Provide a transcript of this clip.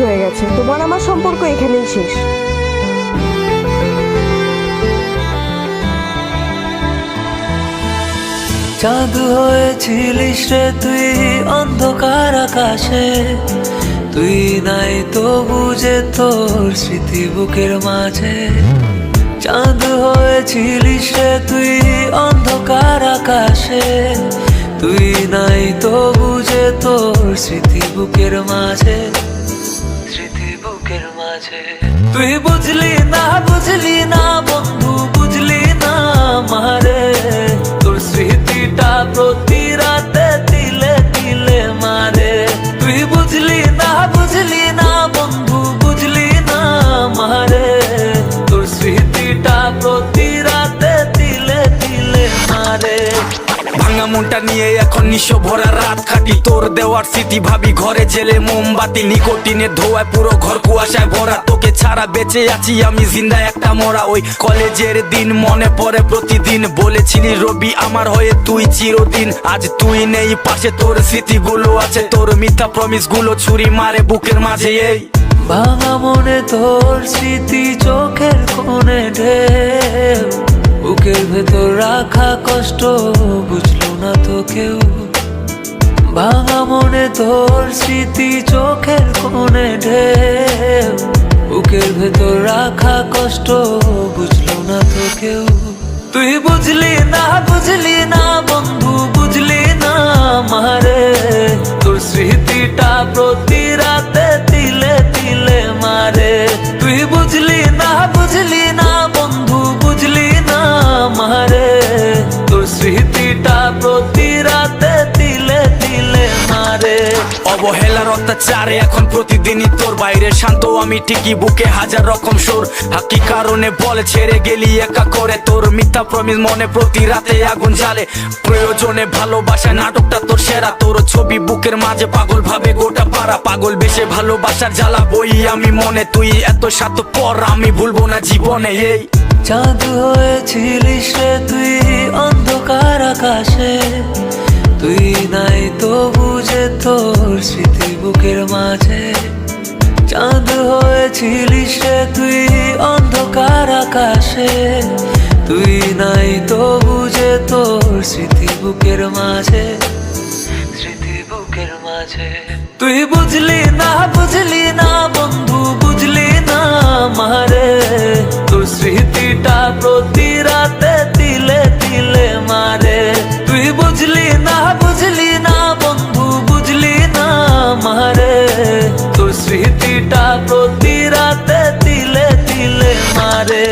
হয়ে গেছে, তোমার আমার সম্পর্ক এখানেই শেষ। চাঁদ হয়েছিলিস রে তুই অন্ধকার আকাশে, তুই নাই তো বুঝে তোর স্মৃতি বুকের মাঝে। চাঁদ হয়েছিলিস রে তুই অন্ধকার আকাশে, তুই নাই তো বুঝে তোর স্মৃতি বুকের মাঝে, স্মৃতি বুকের মাঝে। তুই বুঝলি না বন্ধু, বুঝলি না মারে, তোর স্মৃতিটা প্রতি রাতে তিলে তিলে মারে। তুই বুঝলি না বন্ধু, বুঝলি না মারে, তোর স্মৃতিটা প্রতি রাতে তিলে তিলে মারে। ভাঙা মনটা নিয়ে এখন নিশো ভরা রাত কাটি, তোর দেওয়ার স্মৃতি ভাবি ঘরে জেলে মোমবাতি, নিকোটিনের ধোঁয়ায় পুরো ঘর কুয়াশায় ভরা। তোকে ছাড়া বেঁচে আছি আমি জিন্দা একটা মরা। ওই কলেজের দিন মনে পড়ে প্রতিদিন, বলেছিলি রবি আমার হয়ে তুই চিরদিন। আজ তুই নেই পাশে, তোর স্মৃতিগুলো আছে, তোর মিথ্যা প্রমিস গুলো ছুরি মারে বুকের মাঝে। এই ভাঙা মনে তোর স্মৃতি চোখের কোণে ঢেউ, বুকের ভেতর রাখা কষ্ট বুঝলো না তো কেউ। ভাঙা মনে তোর স্মৃতি চোখের কোণে ঢেউ, বুকের ভেতর রাখা কষ্ট বুঝলো না তো কেউ। তুই বুঝলি না বন্ধু, বুঝলি না মারে, তোর স্মৃতিটা প্রতি রাতে তিলে তিলে মারে। তুই বুঝলি না বন্ধু, বুঝলি না মারে, তোর স্মৃতিটা প্রতি রাতে তিলে তিলে মারে। অবহেলার অত্যাচারে এখন প্রতিদিনই তোর বাইরে শান্ত আমি ঠিকই, বুকে হাজার রকম সুর। কি কারণে বলে ছেড়ে গেলি একা করে, তোর মিথ্যা প্রমিস মনে প্রতি রাতে আগুন জ্বালে। প্রয়োজনে ভালোবাসায় নাটকটা তোর সেরা, তোর ছবি বুকের মাঝে পাগল ভাবে গোটা পাড়া। পাগল বেশে ভালোবাসার জ্বালা বই আমি মনে, তুই এত স্বার্থপর আমি ভুলবো না জীবনে। এই চাঁদ হয়েছিলিস রে তুই অন্ধকার আকাশে, তুই নাই তো বুঝে তোর স্মৃতি বুকের মাঝে। চাঁদ হয়েছিলিস রে তুই অন্ধকার আকাশে, তুই নাই তো বুঝে তোর স্মৃতি বুকের মাঝে, স্মৃতি বুকের মাঝে। তুই বুঝলি না বন্ধু, বুঝলি না মারে, তোর স্মৃতিটা প্রতি রাতে তিলে তিলে মারে। তুই বুঝলি না বন্ধু, বুঝলি না মারে, তোর স্মৃতিটা প্রতি রাতে তিলে তিলে মারে।